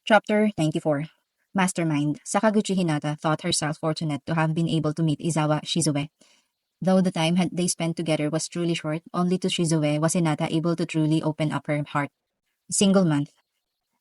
Chapter 94. Mastermind. Sakaguchi Hinata thought herself fortunate to have been able to meet Izawa Shizue. Though the time they spent together was truly short, only to Shizue was Hinata able to truly open up her heart. Single month.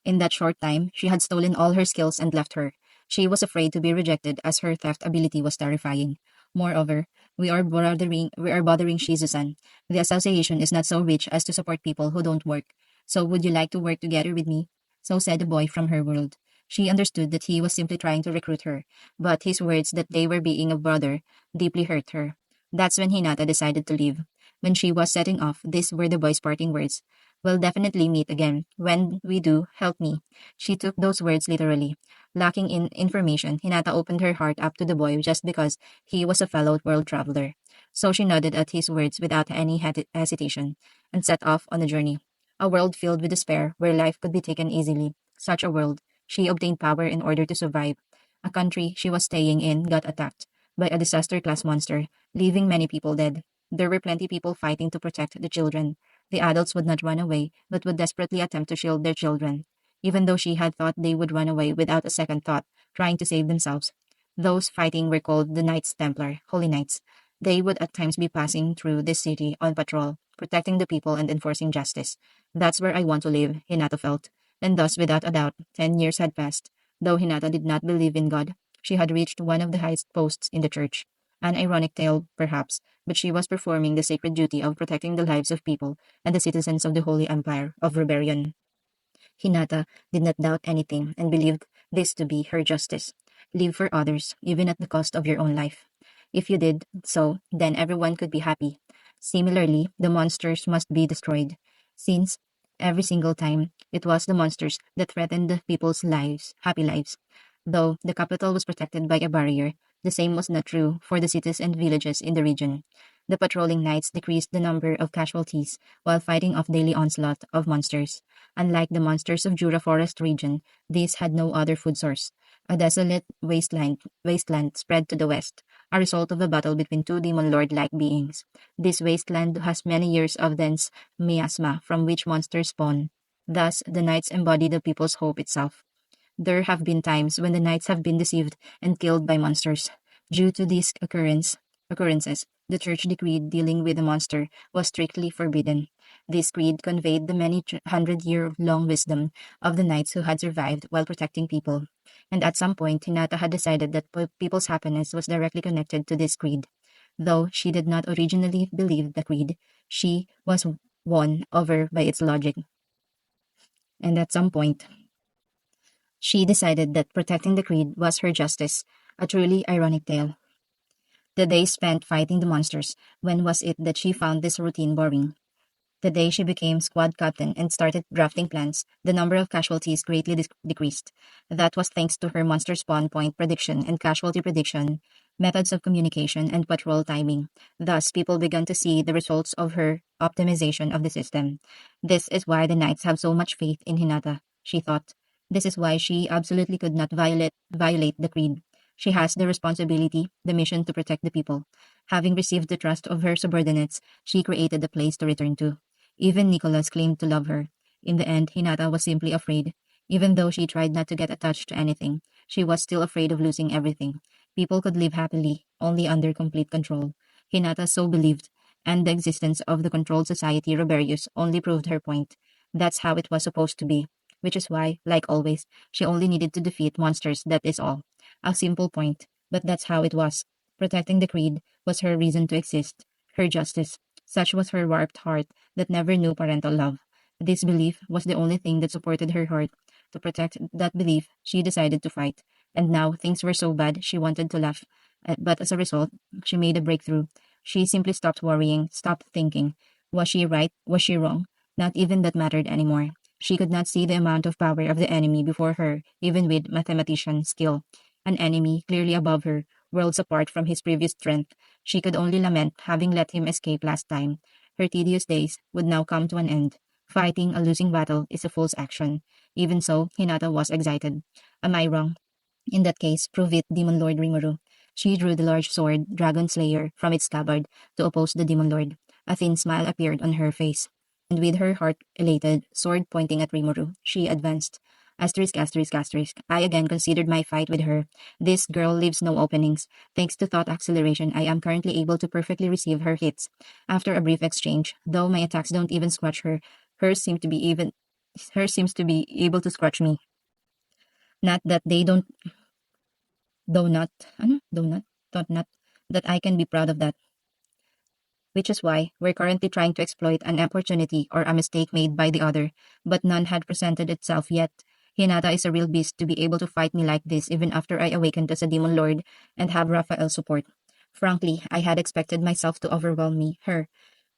In that short time, she had stolen all her skills and left her. She was afraid to be rejected as her theft ability was terrifying. Moreover, we are bothering Shizu-san. The association is not so rich as to support people who don't work. So would you like to work together with me? So said the boy from her world. She understood that he was simply trying to recruit her, but his words that they were being a brother deeply hurt her. That's when Hinata decided to leave. When she was setting off, these were the boy's parting words. We'll definitely meet again. When we do, help me. She took those words literally. Lacking in information, Hinata opened her heart up to the boy just because he was a fellow world traveler. So she nodded at his words without any hesitation and set off on a journey. A world filled with despair where life could be taken easily. Such a world. She obtained power in order to survive. A country she was staying in got attacked by a disaster class monster, leaving many people dead. There were plenty people fighting to protect the children. The adults would not run away, but would desperately attempt to shield their children, even though she had thought they would run away without a second thought, trying to save themselves. Those fighting were called the Knights Templar, Holy Knights. They would at times be passing through this city on patrol, protecting the people and enforcing justice. That's where I want to live, Hinata felt. And thus, without a doubt, 10 years had passed. Though Hinata did not believe in God, she had reached one of the highest posts in the church. An ironic tale, perhaps, but she was performing the sacred duty of protecting the lives of people and the citizens of the Holy Empire of Rebellion. Hinata did not doubt anything and believed this to be her justice. Live for others, even at the cost of your own life. If you did so, then everyone could be happy. Similarly, the monsters must be destroyed, since every single time it was the monsters that threatened the people's lives, happy lives. Though the capital was protected by a barrier, the same was not true for the cities and villages in the region. The patrolling knights decreased the number of casualties while fighting off daily onslaught of monsters. Unlike the monsters of Jura Forest region, these had no other food source. A desolate wasteland spread to the west, a result of a battle between two demon lord-like beings. This wasteland has many years of dense miasma from which monsters spawn. Thus, the knights embody the people's hope itself. There have been times when the knights have been deceived and killed by monsters. Due to these occurrences, the church decree dealing with the monster was strictly forbidden. This creed conveyed the many hundred-year-long wisdom of the knights who had survived while protecting people. And at some point, Hinata had decided that people's happiness was directly connected to this creed. Though she did not originally believe the creed, she was won over by its logic. And at some point, she decided that protecting the creed was her justice, a truly ironic tale. The days spent fighting the monsters, when was it that she found this routine boring? The day she became squad captain and started drafting plans, the number of casualties greatly decreased. That was thanks to her monster spawn point prediction and casualty prediction, methods of communication, and patrol timing. Thus, people began to see the results of her optimization of the system. This is why the knights have so much faith in Hinata, she thought. This is why she absolutely could not violate the creed. She has the responsibility, the mission to protect the people. Having received the trust of her subordinates, she created a place to return to. Even Nicholas claimed to love her. In the end, Hinata was simply afraid. Even though she tried not to get attached to anything, she was still afraid of losing everything. People could live happily, only under complete control. Hinata so believed, and the existence of the controlled society rebellious only proved her point. That's how it was supposed to be. Which is why, like always, she only needed to defeat monsters, that is all. A simple point, but that's how it was. Protecting the creed was her reason to exist, her justice. Such was her warped heart that never knew parental love. This belief was the only thing that supported her heart. To protect that belief, she decided to fight. And now things were so bad she wanted to laugh. But as a result, she made a breakthrough. She simply stopped worrying, stopped thinking. Was she right? Was she wrong? Not even that mattered anymore. She could not see the amount of power of the enemy before her, even with mathematician skill. An enemy clearly above her, worlds apart from his previous strength. She could only lament having let him escape last time. Her tedious days would now come to an end. Fighting a losing battle is a fool's action. Even so, Hinata was excited. Am I wrong? In that case, prove it, Demon Lord Rimuru. She drew the large sword, Dragon Slayer, from its scabbard to oppose the Demon Lord. A thin smile appeared on her face, and with her heart elated, sword pointing at Rimuru, she advanced. Asterisk, asterisk, asterisk. I again considered my fight with her. This girl leaves no openings. Thanks to thought acceleration, I am currently able to perfectly receive her hits. After a brief exchange, though my attacks don't even scratch her, hers seem to be even hers seems to be able to scratch me. Not that they don't though not though not thought not that I can be proud of that, which is why we're currently trying to exploit an opportunity or a mistake made by the other, but none had presented itself yet. Hinata is a real beast to be able to fight me like this even after I awakened as a demon lord and have Raphael's support. Frankly, I had expected myself to overwhelm her.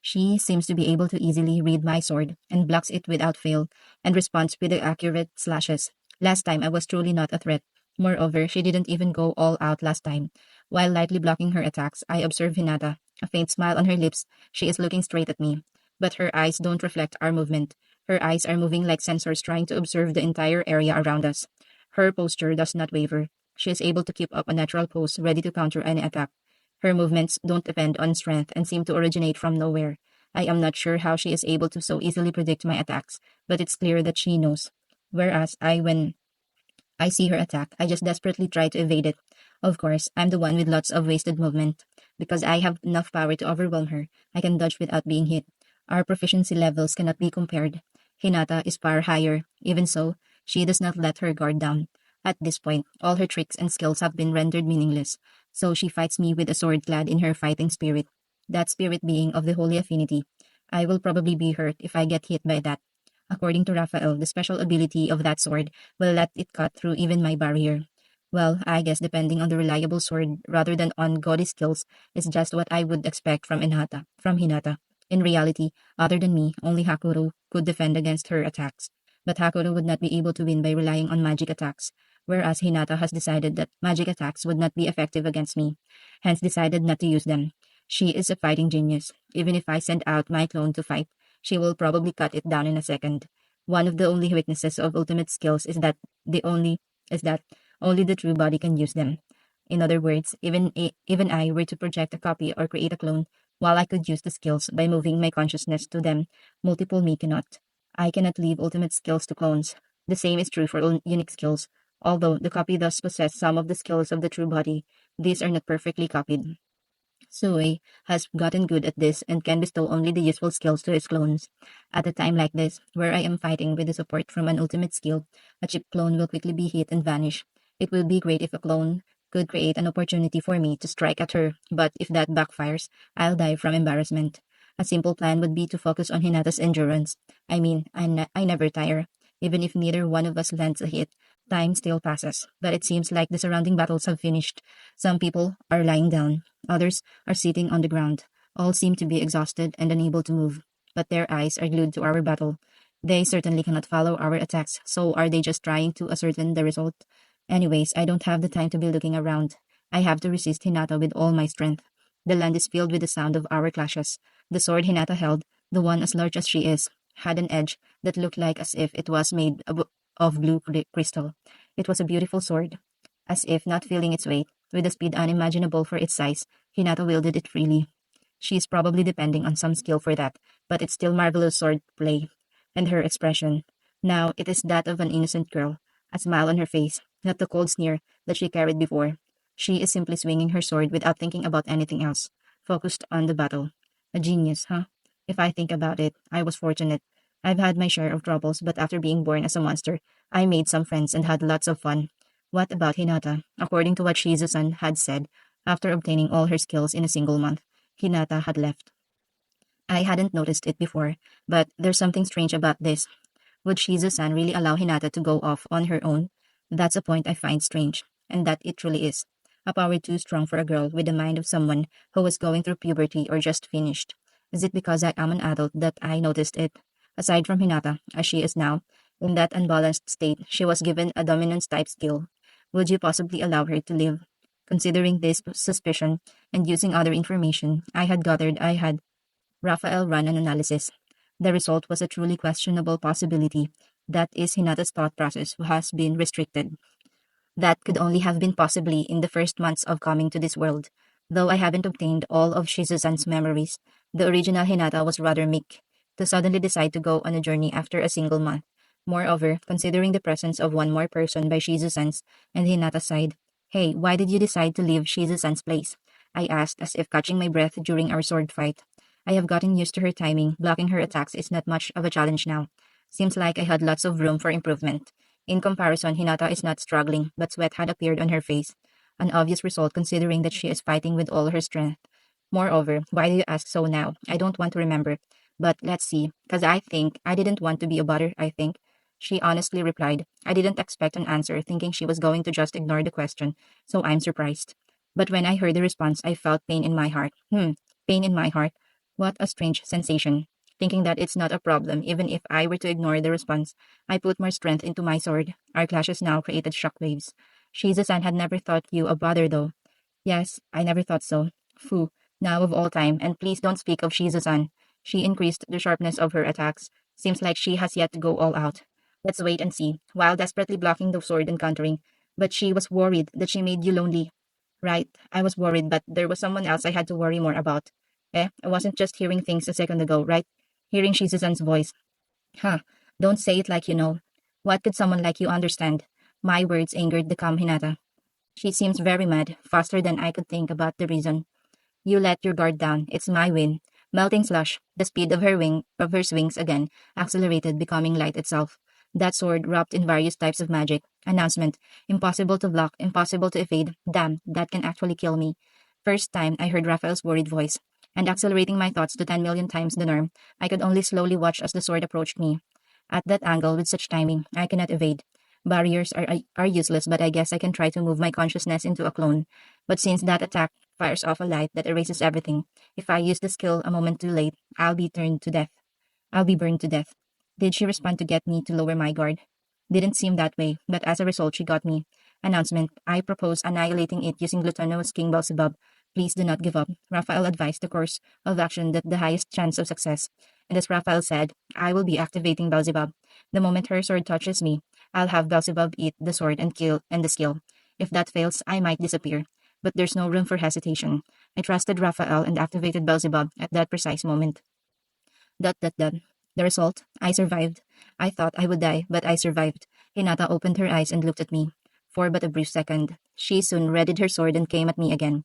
She seems to be able to easily read my sword and blocks it without fail and responds with the accurate slashes. Last time I was truly not a threat. Moreover, she didn't even go all out last time. While lightly blocking her attacks, I observe Hinata, a faint smile on her lips. She is looking straight at me. But her eyes don't reflect our movement. Her eyes are moving like sensors trying to observe the entire area around us. Her posture does not waver. She is able to keep up a natural pose, ready to counter any attack. Her movements don't depend on strength and seem to originate from nowhere. I am not sure how she is able to so easily predict my attacks, but it's clear that she knows. Whereas when I see her attack, I just desperately try to evade it. Of course, I'm the one with lots of wasted movement. Because I have enough power to overwhelm her, I can dodge without being hit. Our proficiency levels cannot be compared. Hinata is far higher. Even so, she does not let her guard down. At this point, all her tricks and skills have been rendered meaningless, so she fights me with a sword clad in her fighting spirit. That spirit being of the holy affinity. I will probably be hurt if I get hit by that. According to Raphael, the special ability of that sword will let it cut through even my barrier. Well, I guess depending on the reliable sword rather than on gaudy skills is just what I would expect from Hinata. In reality, other than me, only Hakuro could defend against her attacks. But Hakuro would not be able to win by relying on magic attacks, whereas Hinata has decided that magic attacks would not be effective against me, hence decided not to use them. She is a fighting genius. Even if I send out my clone to fight, she will probably cut it down in a second. One of the only weaknesses of ultimate skills is that only the true body can use them. In other words, even I were to project a copy or create a clone, while I could use the skills by moving my consciousness to them, multiple me cannot. I cannot leave ultimate skills to clones. The same is true for unique skills. Although the copy does possess some of the skills of the true body, these are not perfectly copied. Sui has gotten good at this and can bestow only the useful skills to his clones. At a time like this, where I am fighting with the support from an ultimate skill, a cheap clone will quickly be hit and vanish. It will be great if a clone could create an opportunity for me to strike at her, but if that backfires, I'll die from embarrassment. A simple plan would be to focus on Hinata's endurance. I never tire. Even if neither one of us lands a hit, time still passes. But it seems like the surrounding battles have finished. Some people are lying down. Others are sitting on the ground. All seem to be exhausted and unable to move, but their eyes are glued to our battle. They certainly cannot follow our attacks, so are they just trying to ascertain the result? Anyways, I don't have the time to be looking around. I have to resist Hinata with all my strength. The land is filled with the sound of our clashes. The sword Hinata held, the one as large as she is, had an edge that looked like as if it was made of blue crystal. It was a beautiful sword. As if not feeling its weight, with a speed unimaginable for its size, Hinata wielded it freely. She is probably depending on some skill for that, but it's still marvelous sword play. And her expression. Now it is that of an innocent girl, a smile on her face, not the cold sneer that she carried before. She is simply swinging her sword without thinking about anything else, focused on the battle. A genius, huh? If I think about it, I was fortunate. I've had my share of troubles, but after being born as a monster, I made some friends and had lots of fun. What about Hinata? According to what Shizu-san had said, after obtaining all her skills in a single month, Hinata had left. I hadn't noticed it before, but there's something strange about this. Would Shizu-san really allow Hinata to go off on her own? That's a point I find strange, and that it truly is. A power too strong for a girl with the mind of someone who was going through puberty or just finished. Is it because I am an adult that I noticed it? Aside from Hinata, as she is now, in that unbalanced state, she was given a dominance type skill. Would you possibly allow her to live? Considering this suspicion and using other information I had gathered, I had Raphael run an analysis. The result was a truly questionable possibility. That is, Hinata's thought process has been restricted. That could only have been possibly in the first months of coming to this world. Though I haven't obtained all of Shizu-san's memories, the original Hinata was rather meek. To suddenly decide to go on a journey after a single month, Moreover, considering the presence of one more person by Shizu-san's and Hinata's side, "Hey, why did you decide to leave Shizu-san's place?" I asked as if catching my breath during our sword fight. I have gotten used to her timing. Blocking her attacks is not much of a challenge now. Seems like I had lots of room for improvement. In comparison, Hinata is not struggling, but sweat had appeared on her face. An obvious result considering that she is fighting with all her strength. Moreover, why do you ask so now? I don't want to remember. But let's see, because I think I didn't want to be a bother, I think. She honestly replied. I didn't expect an answer, thinking she was going to just ignore the question, so I'm surprised. But when I heard the response, I felt pain in my heart. Pain in my heart. What a strange sensation. Thinking that it's not a problem, even if I were to ignore the response, I put more strength into my sword. Our clashes now created shockwaves. Shiza-san had never thought you a bother, though. Yes, I never thought so. Phew, now of all time, and please don't speak of Shiza-san. She increased the sharpness of her attacks. Seems like she has yet to go all out. Let's wait and see, while desperately blocking the sword and countering. But she was worried that she made you lonely. Right, I was worried, but there was someone else I had to worry more about. I wasn't just hearing things a second ago, right? Hearing Shizu-san's voice. Huh, don't say it like you know. What could someone like you understand? My words angered the calm Hinata. She seems very mad, faster than I could think about the reason. You let your guard down. It's my win. Melting slush, the speed of her swings again, accelerated, becoming light itself. That sword wrapped in various types of magic. Announcement. Impossible to block, impossible to evade. Damn, that can actually kill me. First time I heard Raphael's worried voice, and accelerating my thoughts to 10 million times the norm, I could only slowly watch as the sword approached me. At that angle, with such timing, I cannot evade. Barriers are useless, but I guess I can try to move my consciousness into a clone. But since that attack fires off a light that erases everything, if I use the skill a moment too late, I'll be turned to death. I'll be burned to death. Did she respond to get me to lower my guard? Didn't seem that way, but as a result, she got me. Announcement. I propose annihilating it using Glutonous King Beelzebub. Please do not give up. Raphael advised the course of action that the highest chance of success. And as Raphael said, I will be activating Beelzebub. The moment her sword touches me, I'll have Beelzebub eat the sword and kill and the skill. If that fails, I might disappear. But there's no room for hesitation. I trusted Raphael and activated Beelzebub at that precise moment. Dot dot dot. The result? I survived. I thought I would die, but I survived. Hinata opened her eyes and looked at me. For but a brief second, she soon readied her sword and came at me again.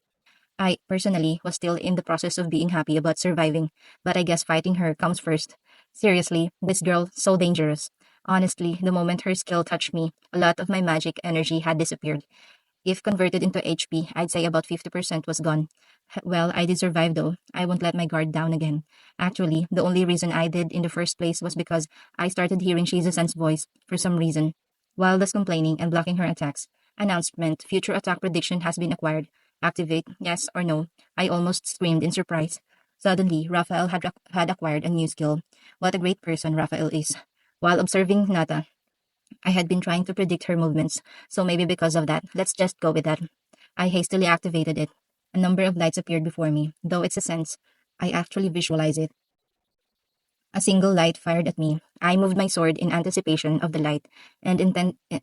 I, personally, was still in the process of being happy about surviving, but I guess fighting her comes first. Seriously, this girl, so dangerous. Honestly, the moment her skill touched me, a lot of my magic energy had disappeared. If converted into HP, I'd say about 50% was gone. Well, I did survive though. I won't let my guard down again. Actually, the only reason I did in the first place was because I started hearing Shizu-san's voice for some reason. While thus complaining and blocking her attacks. Announcement, future attack prediction has been acquired. Activate, yes or no. I almost screamed in surprise. Suddenly, Raphael had acquired a new skill. What a great person Raphael is. While observing Nata, I had been trying to predict her movements, so maybe because of that, let's just go with that. I hastily activated it. A number of lights appeared before me, though it's a sense. I actually visualize it. A single light fired at me. I moved my sword in anticipation of the light, and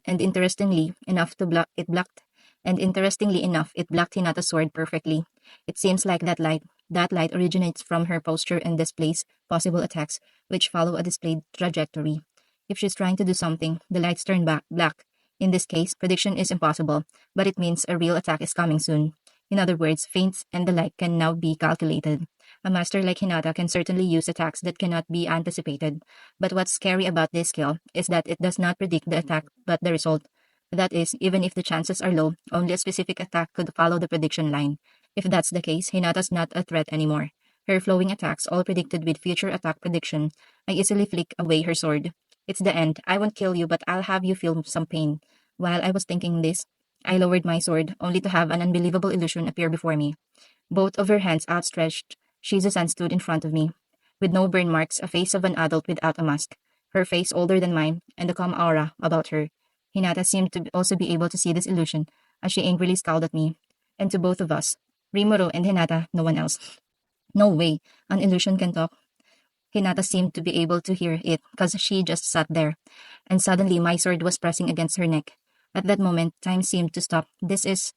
interestingly enough to block it blocked and interestingly enough it blocked Hinata's sword perfectly. It seems like that light originates from her posture and displays possible attacks, which follow a displayed trajectory. If she's trying to do something, the lights turn back black. In this case, prediction is impossible, but it means a real attack is coming soon. In other words, feints and the like can now be calculated. A master like Hinata can certainly use attacks that cannot be anticipated. But what's scary about this skill is that it does not predict the attack but the result. That is, even if the chances are low, only a specific attack could follow the prediction line. If that's the case, Hinata's not a threat anymore. Her flowing attacks, all predicted with future attack prediction. I easily flick away her sword. It's the end. I won't kill you, but I'll have you feel some pain. While I was thinking this, I lowered my sword, only to have an unbelievable illusion appear before me. Both of her hands outstretched, Shizu-san stood in front of me, with no burn marks, a face of an adult without a mask, her face older than mine, and a calm aura about her. Hinata seemed to also be able to see this illusion, as she angrily scowled at me, and to both of us. Rimuru and Hinata, no one else. No way, an illusion can talk. Hinata seemed to be able to hear it, because she just sat there, and suddenly my sword was pressing against her neck. At that moment, time seemed to stop. This is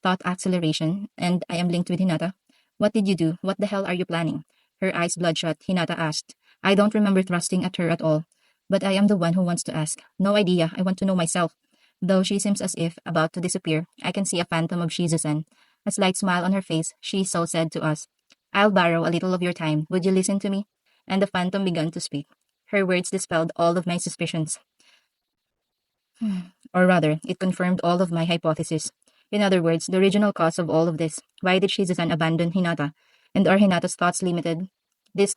thought acceleration, and I am linked with Hinata. What did you do? What the hell are you planning? Her eyes bloodshot, Hinata asked. I don't remember thrusting at her at all. But I am the one who wants to ask. No idea, I want to know myself. Though she seems as if about to disappear, I can see a phantom of Shizu-san. A slight smile on her face, she so said to us, I'll borrow a little of your time. Would you listen to me? And the phantom began to speak. Her words dispelled all of my suspicions. Or rather, it confirmed all of my hypotheses. In other words, the original cause of all of this. Why did Shizu-san abandon Hinata? And are Hinata's thoughts limited? These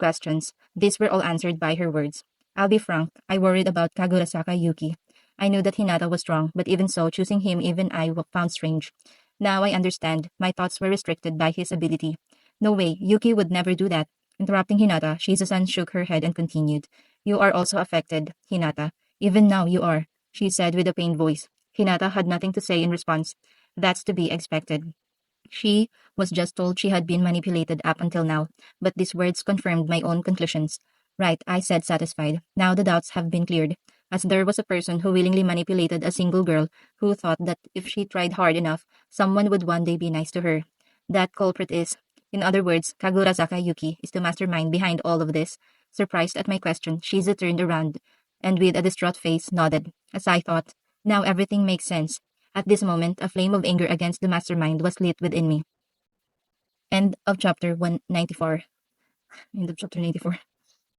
were all answered by her words. I'll be frank, I worried about Kagurasaka Yuki. I knew that Hinata was strong, but even so, choosing him even found strange. Now I understand. My thoughts were restricted by his ability. No way, Yuki would never do that. Interrupting Hinata, Shizu-san shook her head and continued. You are also affected, Hinata. Even now you are, she said with a pained voice. Hinata had nothing to say in response. That's to be expected. She was just told she had been manipulated up until now, but these words confirmed my own conclusions. Right, I said, satisfied. Now the doubts have been cleared, as there was a person who willingly manipulated a single girl who thought that if she tried hard enough, someone would one day be nice to her. That culprit is, in other words, Kagurasaka Yuki is the mastermind behind all of this. Surprised at my question, Shizu turned around and with a distraught face nodded. As I thought, now everything makes sense. At this moment, a flame of anger against the mastermind was lit within me. End of chapter 194. End of chapter 94.